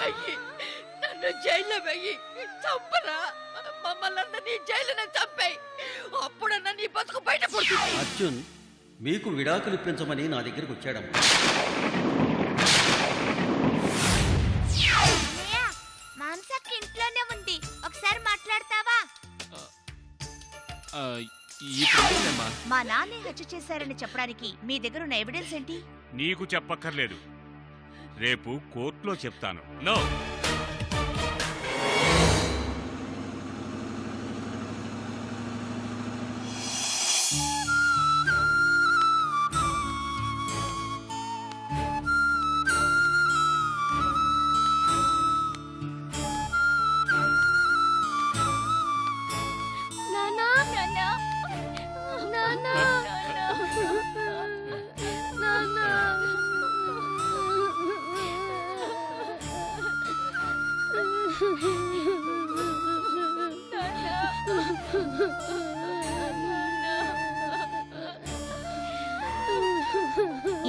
వెయ్యి, నన్ను జైల్లో వెయ్యి, చంపరా, మమ్మల్ని అందరినీ జైలునే చంపాయి. అప్పుడన్నా నీ బతుకు బయట పడుతుంది. అర్జున్ మీకు విడాకులు ఇప్పించమని నా దగ్గరకు వచ్చాడమ్మా. మాంసకి ఇంట్లోనే ఉంది, ఒకసారి మాట్లాడతావా? మా నాన్నే హత్య చేశారని చెప్పడానికి మీ దగ్గర ఉన్న ఎవిడెన్స్ ఏంటి? నీకు చెప్పక్కర్లేదు, రేపు కోర్టులో చెప్తాను. నో,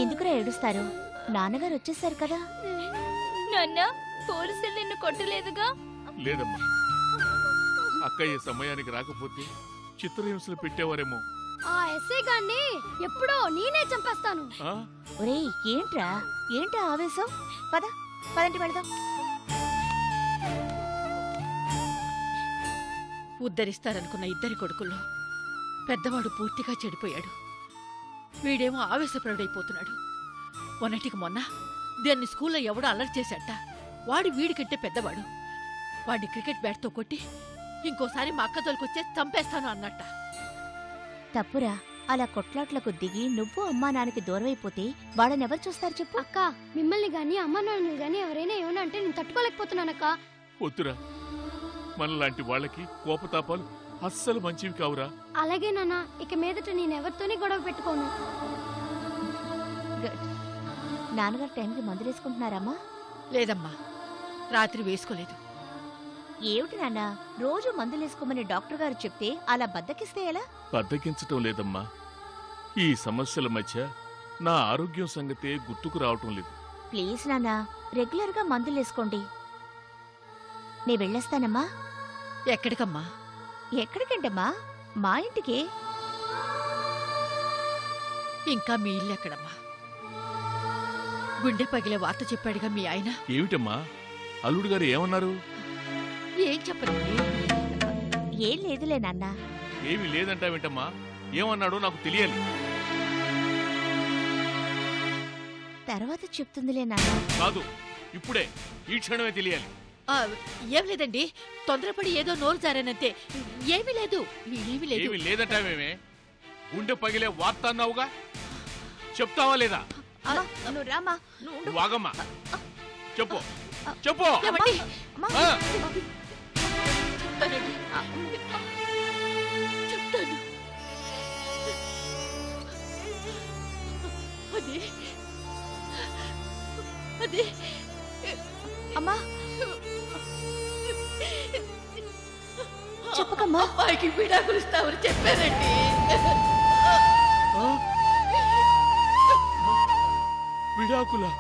ఎందుకురా ఏడుస్తారు? నాన్నగారు వచ్చేసారు కదా. నాన్న, పోలీసులు నిన్ను కొట్టలేదుగా? లేదమ్మా, అక్కయ్య సమయానికి రాకపోతే చిత్రహింసలు పెట్టేవారేమో. ఆ ఎస్ఐ గాన్ని ఎప్పుడో నేనే చంపేస్తాను. ఒరేయ్, ఏంట్రా ఆవేశం? పదండి వెళదాం. ఉద్ధరిస్తారనుకున్న ఇద్దరి కొడుకుల్లో పెద్దవాడు పూర్తిగా చెడిపోయాడు. వీడేమో ఆవేశపరుడైపోతున్నాడు. మొన్నటికి మొన్న దాన్ని స్కూల్లో ఎవడో అల్లరి చేశాట. వాడు వీడికంటే పెద్దవాడు. వాడిని క్రికెట్ బ్యాట్తో కొట్టి ఇంకోసారి మా అక్క తోలుకొచ్చే చంపేస్తాను అన్నట్ట. తప్పురా, అలా కొట్లాట్లకు దిగి నువ్వు అమ్మా నాన్నకి దూరమైపోతే వాళ్ళనెవరు చూస్తారు చెప్పు? అక్క, మిమ్మల్ని గాని అమ్మా నాన్నని గాని ఎవరైనా ఏమన్నా అంటే నేను తట్టుకోలేకపోతున్నానక్క. వద్దురా, మనలాంటి వాళ్ళకి కోపతాపాలు అస్సలు మంచివి కావురా. అలాగే నాన్న, ఇక మీదట నేనెవరితోనే గొడవ పెట్టుకోను. నాన్నగారు టైంకి మందులేసుకుంటున్నారమ్మా? లేదమ్మా, రాత్రి వేసుకోలేదు. ఏమిటి నాన్న, రోజు మందులేసుకోమని డాక్టర్ గారు చెప్తే అలా బద్దకిస్తే ఎలా? బద్దకించటం లేదమ్మా, ఈ సమస్యల మధ్య నా ఆరోగ్యం సంగతే గుర్తుకు రావటం లేదు. ప్లీజ్ నాన్న, రెగ్యులర్ గా మందులేసుకోండి. నే వెళ్ళేస్తానమ్మా. ఎక్కడికమ్మా? ఎక్కడికంటమ్మా? మా ఇంటికే. ఇంకా మీ ఇల్లు ఎక్కడమ్మా? గుండె పగిలే వార్త చెప్పాడుగా మీ ఆయన. ఏమిటమ్మా, అల్లుడు గారు ఏమన్నారు? ఏం చెప్పండి? ఏం లేదులే నాన్న. ఏమీ లేదంటావేంటమ్మా? ఏమన్నాడో నాకు తెలియాలి. తర్వాత చెప్తుందిలే నాన్న. కాదు, ఇప్పుడే, ఈ క్షణమే తెలియాలి. ఏం లేదండి, తొందరపడి ఏదో నోరు జారానంతే. ఏమీ లేదు. ఏమీ లేదంటావేమే? గుండె పగిలే వార్త అన్నావుగా, చెప్తావా లేదా? నువ్వు రామా. నువ్వు ఆగమ్మా, చెప్పు. చెప్తాను. అదే అమ్మా, చెప్పకమ్మా. అబ్బాయికి విడాకులు ఇస్తామని చెప్పానండి. విడాకులా?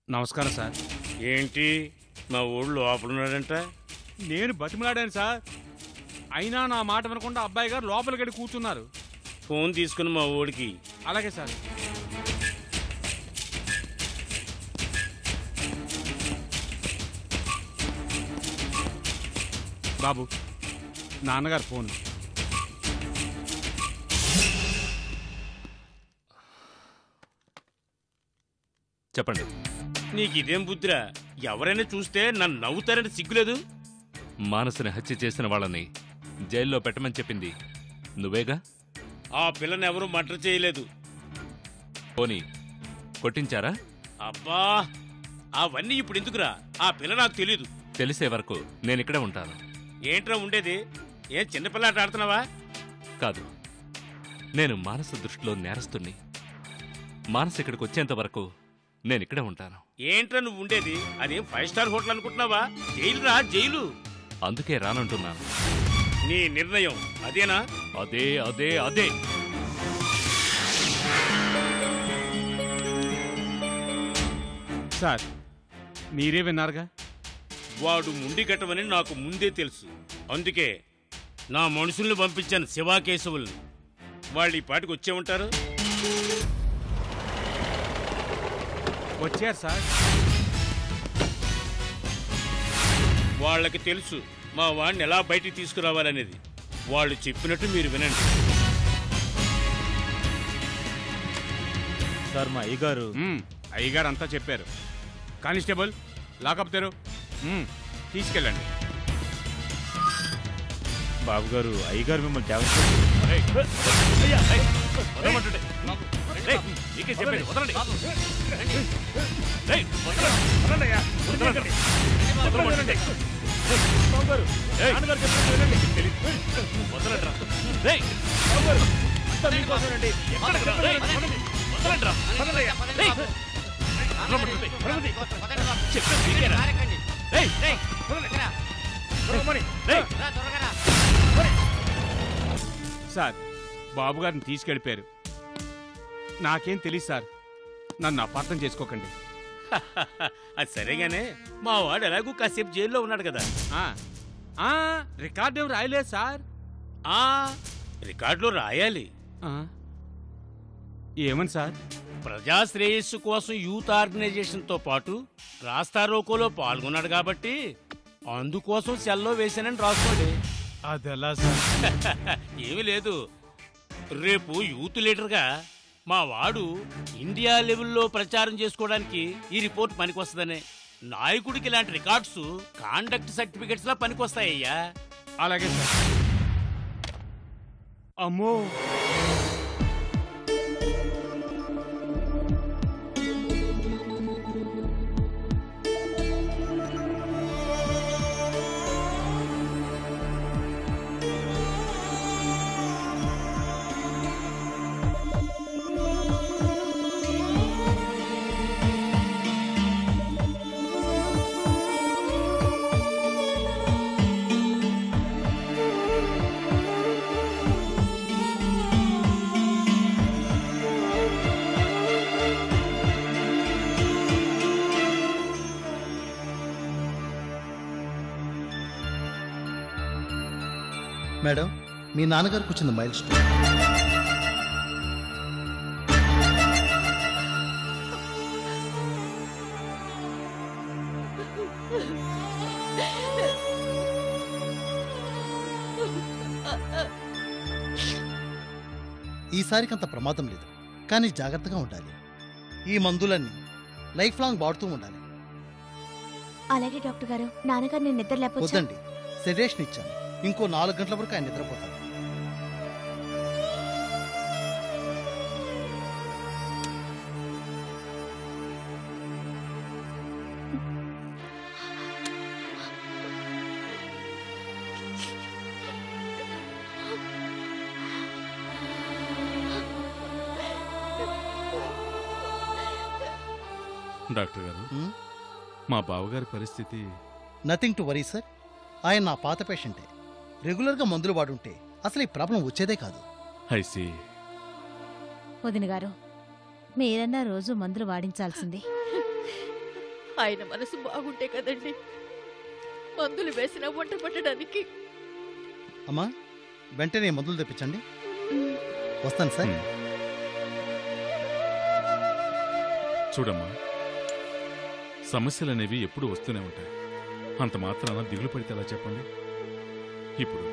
నమస్కారం సార్. ఏంటి మా ఊళ్ళో లోపలున్నాడంట? నేను బతిమలాడాను సార్, అయినా నా మాట వినకుండా అబ్బాయి గారు లోపలికి వెళ్ళి కూర్చున్నారు. ఫోన్ తీసుకుని మా ఊడికి. అలాగే సార్. బాబు నాన్నగారు ఫోన్. చెప్పండి. నీకు ఇదేం బుద్ధిరా? ఎవరైనా చూస్తే నన్ను నవ్వుతారని సిగ్గులేదు? మానసుని హత్య చేసిన వాళ్ళని జైల్లో పెట్టమని చెప్పింది నువ్వేగా? ఆ పిల్లని ఎవరూ మర్డర్ చేయలేదు. పోనీ కొట్టించారా? అబ్బా, అవన్నీ ఇప్పుడు ఎందుకురా? ఆ పిల్ల నాకు తెలీదు. తెలిసే వరకు నేనిక్కడే ఉంటాను. ఏంట్రా ఉండేది? ఏం చిన్నపిల్లాట ఆడుతున్నావా? కాదు, నేను మానస దృష్టిలో నేరస్తుణ్ణి. మానస ఇక్కడికి వచ్చేంత వరకు నేనిక్కడే ఉంటాను. ఏంట్రా నువ్వు ఉండేది? అదేం 5 స్టార్ హోటల్ అనుకుంటున్నావా? జైలు రా, జైలు. అందుకే రానంటున్నాను. నీ నిర్ణయం అదేనా? అదే అదే అదే. సార్ మీరే విన్నారుగా, వాడు ముండి కట్టమని నాకు ముందే తెలుసు. అందుకే నా మనుషుల్ని పంపించాను, శివాకేశవుల్ని. వాళ్ళు ఈ పాటికి వచ్చే ఉంటారు. వచ్చారు సార్. వాళ్ళకి తెలుసు మా వాడిని ఎలా బయటికి తీసుకురావాలనేది. వాళ్ళు చెప్పినట్టు మీరు వినండి. సార్ మా అయ్యగారు. అయ్యగారు అంతా చెప్పారు. కానిస్టేబుల్ లాకప్ తెరు, తీసుకెళ్ళండి. బాబు గారు, అయ్యగారు మిమ్మల్ని సార్ బాబు గారిని తీసుకెళ్ళిపోయారు. నాకేం తెలియదు సార్, నన్ను అపార్థం చేసుకోకండి. అది సరేగానే, మా వాడు ఎలాగూ కాసేపు జైల్లో ఉన్నాడు కదా. రికార్డు ఏం రాయలేదు సార్. రికార్డులో రాయాలి. ఏమని సార్? ప్రజాశ్రేయస్సు కోసం యూత్ ఆర్గనైజేషన్ తో పాటు రాస్తారోకోలో పాల్గొన్నాడు కాబట్టి అందుకోసం సెల్లో వేశానని రాసుకోండి. అదెలా సార్? ఏమీ లేదు, రేపు యూత్ లీడర్గా మా వాడు ఇండియా లెవెల్లో ప్రచారం చేసుకోవడానికి ఈ రిపోర్ట్ పనికొస్తుందనే. నాయకుడికి ఇలాంటి రికార్డ్స్ కాండక్ట్ సర్టిఫికెట్స్ లా పనికొస్తాయ్యా. అలాగే సార్. అమ్మో, మేడం, మీ నాన్నగారికి వచ్చింది మైల్ స్టోన్. ఈసారికి అంత ప్రమాదం లేదు, కానీ జాగ్రత్తగా ఉండాలి. ఈ మందులన్నీ లైఫ్ లాంగ్ వాడుతూ ఉండాలి. అలాగే డాక్టర్ గారు. నాన్నగారు నేను నిద్ర లేకపోతే వద్దండి, సెడేషన్ ఇచ్చాను. ఇంకో 4 గంటల వరకు ఆయన నిద్రపోతారు. డాక్టర్ గారు, మా బావగారి పరిస్థితి? Nothing to worry sir. ఆయన నా పాత పేషెంటే. రెగ్యులర్గా మందులు వాడుంటే అసలు ఈ ప్రాబ్లం వచ్చేదే కాదు. ఐసీ. వదిన గారు, మీరన్నా రోజు మందులు వాడించాల్సింది. ఆయన మనసు బాగుంటే కదండి మందులు వేసిన వంట పట్టడానికి. అమ్మా, వెంటనే మందులు తెప్పించండి. వస్తాను సార్. చూడమ్మా, సమస్యలనేవి ఎప్పుడు వస్తూనే ఉంటాయి. అంత మాత్రాన దిగులు పడితే ఎలా చెప్పండి? ఇప్పుడు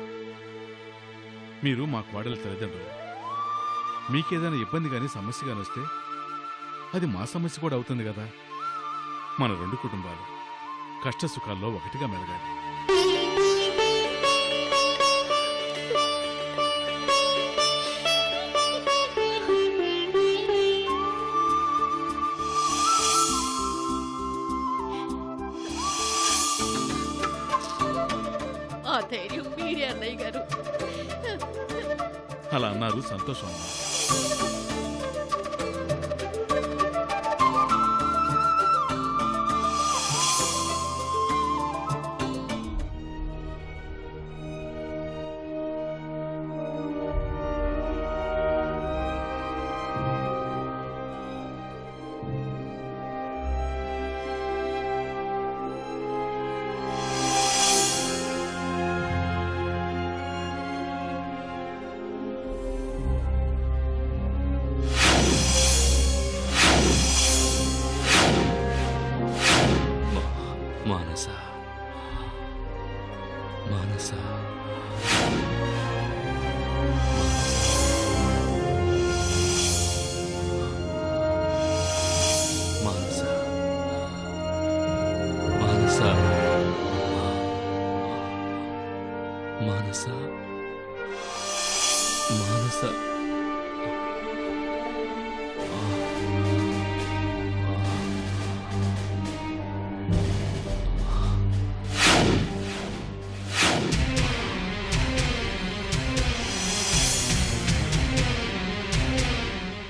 మీరు మా కోడల తల్లిదండ్రులు. మీకేదైనా ఇబ్బంది కానీ సమస్య కానీ వస్తే అది మా సమస్య కూడా అవుతుంది కదా. మన 2 కుటుంబాలు కష్ట సుఖాల్లో ఒకటిగా మెలగాలి. ఆ ధైర్యం మీరే అన్నయ్య గారు. అలా అన్నారు, సంతోషం అన్నారు. మానస మానస మానస మానస మానస మానస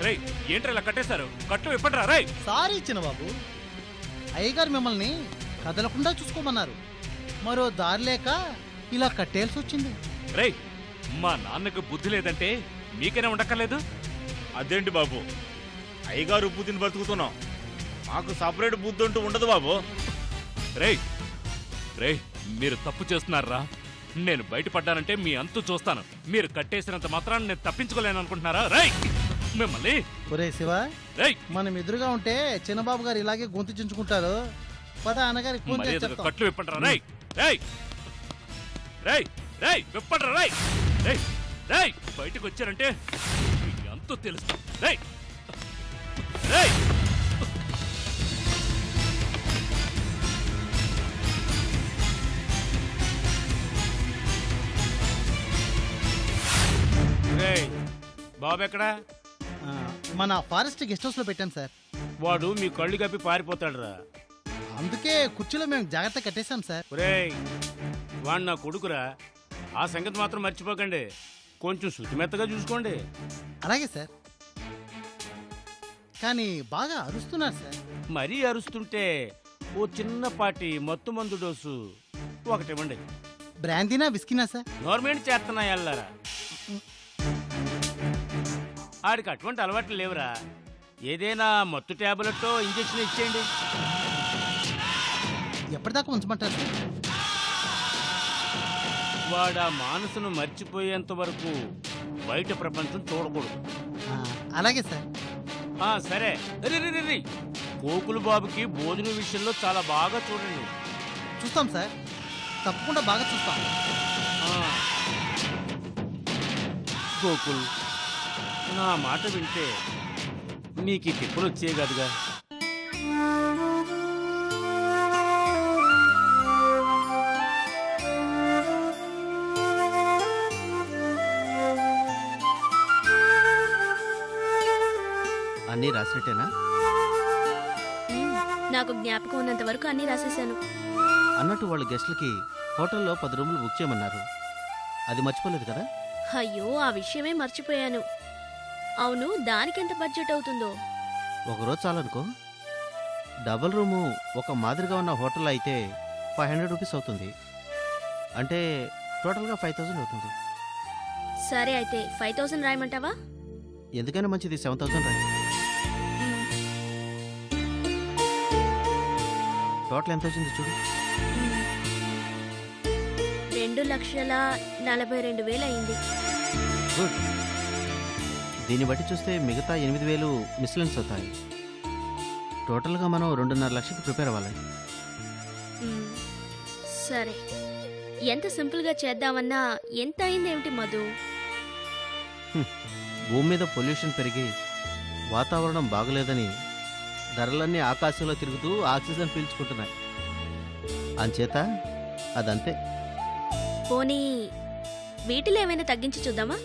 రేయ్ ఏంట్రా ఇలా కట్టేశారు? కట్లు ఇప్పట్రా రేయ్. సారీ చిన్నబాబు, అయ్యగారు మిమ్మల్ని కదలకుండా చూసుకోమన్నారు. మరో దారి లేక ఇలా కట్టేయాల్సి వచ్చింది. రేయ్ మా నాన్నకు బుద్ధి లేదంటే మీకైనా ఉండక్కర్లేదు. అదేంటి బాబు, అయ్యగారు ఉప్పు తిని బతుకుతున్నాం, మాకు సపరేట్ బుద్ధి అంటూ ఉండదు బాబు. రేయ్ రేయ్ మీరు తప్పు చేస్తున్నారా? నేను బయటపడ్డానంటే మీ అంతు చూస్తాను. మీరు కట్టేసినంత మాత్రాన్ని నేను తప్పించుకోలేను అనుకుంటున్నారా? రేయ్ మిమ్మల్ని. ఒరే శివ, రేయ్ మనం ఎదురుగా ఉంటే చిన్నబాబు గారు ఇలాగే గొంతు చించుకుంటారు. పద అన్నగారికి ఫోన్ చేసి మర్యాదగా చెప్తాం. కట్లు విప్పంటారా? రేయ్ రేయ్ రేయ్ రేయ్ విప్పంటారా? రేయ్ రేయ్ రేయ్ బయటకు వచ్చారంటే మీ అంతు తెలుసు. రేయ్ రేయ్ రేయ్ బాబు ఎక్కడా? ఆ, మన ఫారెస్ట్ గెస్ట్ హౌస్ లో పెట్టాం సార్. వాడు మీ కళ్ళు కప్పి పారిపోతాడురా. అందుకే కుర్చీలో మేము జాగ్రత్త కట్టేశాం సార్. ఒరేయ్ వాడు నా కొడుకురా, ఆ సంగతి మాత్రం మర్చిపోకండి. కొంచెం శుతిమెత్తగా చూసుకోండి. అలాగే సార్, కానీ బాగా అరుస్తున్నారు సార్. మరీ అరుస్తుంటే ఓ చిన్నపాటి మత్తు మందు డోసు ఒకటివ్వండి. బ్రాందీనా విస్కీనా సార్? గవర్నమెంట్ చేస్తున్నా ఎల్లారా. ఆడికి అటువంటి అలవాట్లు లేవురా. ఏదైనా మత్తు ట్యాబ్లెట్టో ఇంజెక్షన్ ఇచ్చేయండి. ఎప్పటిదాకా ఉంచమంటారు సార్? వాడు ఆ మానసును మర్చిపోయేంత వరకు బయట ప్రపంచం చూడకూడదు. ఆ, అలాగే సార్. సరే. రి కోకులు బాబుకి భోజనం విషయంలో చాలా బాగా చూడండి. చూస్తాం సార్, తప్పకుండా బాగా చూస్తాం. గోకుల్ నా మాట వింటే మీకు ఈ తిప్పులు వచ్చే కదుగా. అన్నీ రాసినట్టేనా? నాకు జ్ఞాపకం ఉన్నంత వరకు అన్నీ రాసేశాను. అన్నట్టు వాళ్ళు గెస్ట్లకి హోటల్లో 10 రూములు బుక్ చేయమన్నారు. అది మర్చిపోలేదు కదా? అయ్యో, ఆ విషయమే మర్చిపోయాను. అవును, దానికెంత బడ్జెట్ అవుతుందో? ఒకరోజు చాలనుకో. డబుల్ రూము ఒక మాదిరిగా ఉన్న హోటల్లో అయితే 500 రూపీస్ అవుతుంది. అంటే టోటల్గా 5000 అవుతుంది. సరే, అయితే 5000 రాయమంటావా? ఎందుకైనా మంచిది 7000 రాయి. టోటల్ ఎంత వచ్చింది చూడు. 2,42,000 అయింది. గుడ్. దీన్ని బట్టి చూస్తే మిగతా 8,000 మిస్లెన్స్ అవుతాయి. టోటల్గా మనం 2.5 లక్షలకి ప్రిపేర్ అవ్వాలి. సరే. ఎంత సింపుల్గా చేద్దామన్నా ఎంత అయిందేమిటి మధు? భూమి మీద పొల్యూషన్ పెరిగి వాతావరణం బాగలేదని ధరలన్నీ ఆకాశంలో తిరుగుతూ ఆక్సిజన్ పీల్చుకుంటున్నాయి. అంచేత అదంతే. పోనీ వీటిలో ఏమైనా తగ్గించి చూద్దామా?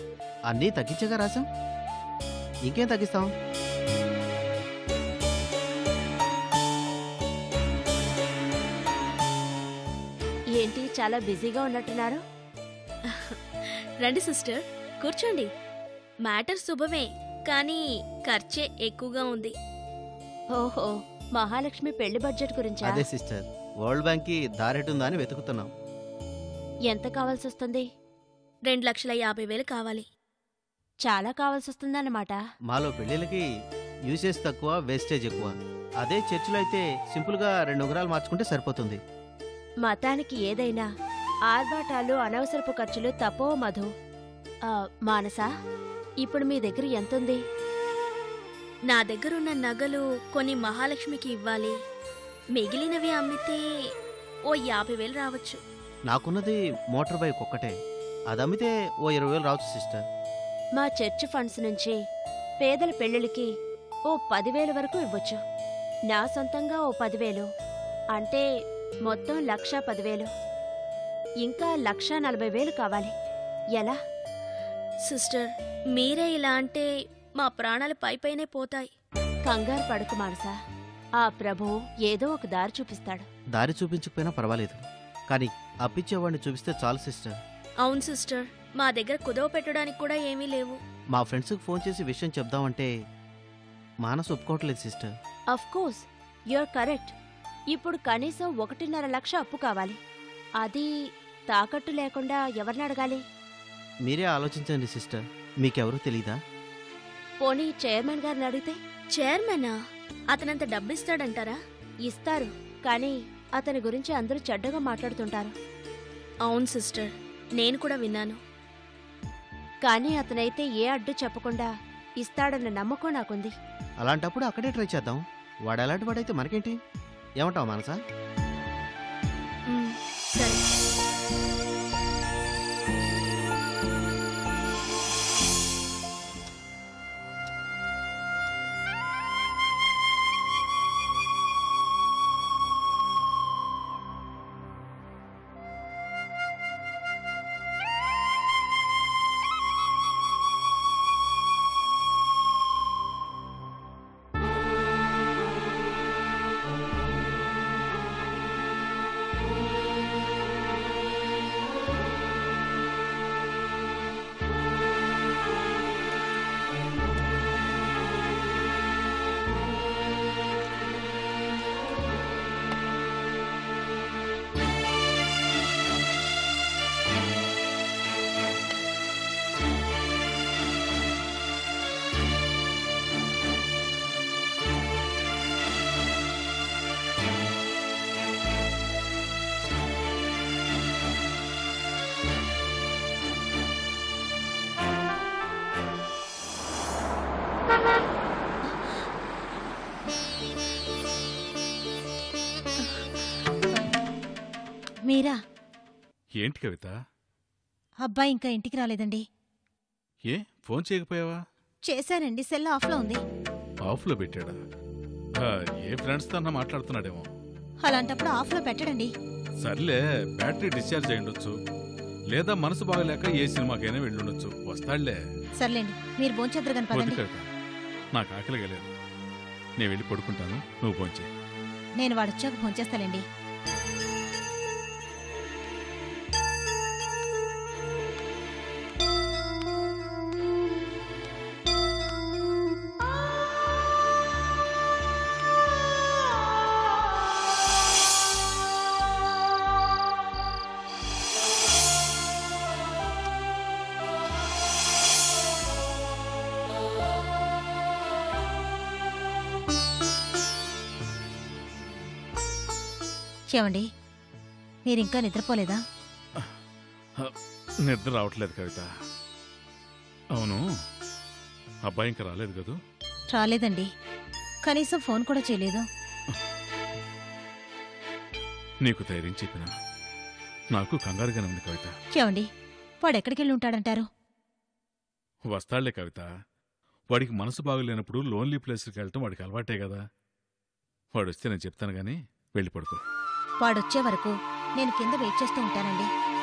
అన్నీ తగ్గించగా రాసాం, ఇంకేం తగ్గిస్తాం? ఏంటి చాలా బిజీగా ఉన్నట్టున్నారు? రండి సిస్టర్, కూర్చోండి. మ్యాటర్ శుభమే, కానీ ఖర్చే ఎక్కువగా ఉంది. ఓహో, మహాలక్ష్మి పెళ్లి బడ్జెట్ గురించా? అదే సిస్టర్, వరల్డ్ బ్యాంక్ కి దారెటుందా అని వెతుకుతున్నాం. ఎంత కావాల్సి వస్తుంది? 2,50,000 కావాలి. చాలా కావాల్సి వస్తుందన్నమాట. మాలో పెళ్లిళ్ళకి యూసేజ్ తక్కువ, వేస్టేజ్ ఎక్కువ. అదే చర్చిలో అయితే సింపుల్ గా 2 ఉంగరాలు మార్చుకుంటే సరిపోతుంది. మతానికి ఏదైనా ఆర్భాటాలు, అనవసరపు ఖర్చులు తప్పవు మధు. మానసా, ఇప్పుడు మీ దగ్గర ఎంతుంది? నా దగ్గరున్న నగలు కొన్ని మహాలక్ష్మికి ఇవ్వాలి. మిగిలినవి అమ్మితే ఓ 50,000 రావచ్చు. నాకున్నది మోటార్ బైక్ ఒక్కటే, అది అమ్మితే ఓ 20,000 రావచ్చు సిస్టర్. మా చర్చ్ ఫండ్స్ నుంచి పేదల పెళ్లిళ్ళకి ఓ 10,000 వరకు ఇవ్వచ్చు. నా సొంతంగా ఓ 10,000, అంటే మొత్తం 1,10,000. ఇంకా 1,40,000 కావాలి. ఎలా? సిస్టర్, మీరే ఇలా అంటే మా ప్రాణాలు పైపైనే పోతాయి. కంగారు పడుకు మానసా, ఆ ప్రభువు ఏదో ఒక దారి చూపిస్తాడు. దారి చూపించకపోయినా పర్వాలేదు, కానీ అప్పిచ్చేవాడిని చూపిస్తే చాలు సిస్టర్. అవును సిస్టర్, మా దగ్గర కుదవ పెట్టడానికి కూడా ఏమీ లేవు. మా ఫ్రెండ్స్కి ఫోన్ చేసి విషయం చెప్దామంటే మానసు ఒప్పుకోవట్లేదు sister. Of course, you're correct. ఇప్పుడు కనీసం 1.5 లక్ష అప్పు కావాలి. అది తాకట్టు లేకుండా ఎవరిని అడగాలి? మీరే ఆలోచించండి సిస్టర్, మీకెవరూ తెలీదా? పోనీ చైర్మన్ గారిని అడిగితే? చైర్మనా? అతనంత డబ్బిస్తాడంటారా? ఇస్తారు, కానీ అతని గురించి అందరూ చెడ్డగా మాట్లాడుతుంటారు. అవును సిస్టర్, నేను కూడా విన్నాను. కానీ అతనైతే ఏ అడ్డు చెప్పకుండా ఇస్తాడన్న నమ్మకం నాకుంది. అలాంటప్పుడు అక్కడే ట్రై చేద్దాం. వాడు అలాంటి వాడైతే మనకేంటి? ఏమంటావు మానసా? సరే. మీరా? ఏంటి కవిత? అబ్బాయి ఇంకా ఇంటికి రాలేదండి. ఏ ఫోన్ చేయకపోయావా? చేశానండి, సెల్ ఆఫ్లో ఉంది. ఆఫ్లో పెట్టాడా? ఏ ఫ్రెండ్స్తో అన్నా మాట్లాడుతున్నాడేమో. అలాంటప్పుడు ఆఫ్లో పెట్టడండి. సర్లే, బ్యాటరీ డిశ్చార్జ్ అయి ఉండొచ్చు, లేదా మనసు బాగలేక ఏ సినిమాకైనా వెళ్ళుండొచ్చు. వస్తాడులే. సర్లేండి, మీరు భోంచేద్దరు వద్దు కవిత, నాకు ఆకలిగా లేదు. నేను వెళ్ళి పడుకుంటాను, నువ్వు భోంచే. నేను వాడొచ్చాక భోంచేస్తాలేండి. ఏమండి, మీరింకా నిద్రపోలేదా? నిద్ర రావట్లేదు కవిత. అవును, అబ్బాయి ఇంకా రాలేదు కదూ? రాలేదండి, కనీసం ఫోన్ కూడా చేయలేదు. నీకు ధైర్యం చెప్పినా నాకు కంగారుగానే ఉంది కవిత. ఏమండి వాడు ఎక్కడికెళ్ళి ఉంటాడంటారు? వస్తాళ్లే కవిత. వాడికి మనసు బాగలేనప్పుడు లోన్లీ ప్లేస్కి వెళ్ళటం వాడికి అలవాటే కదా. వాడు వస్తే నేను చెప్తాను గానీ వెళ్ళి పడుకో. వాడొచ్చే వరకు నేను కింద వెయిట్ చేస్తూ ఉంటానండి.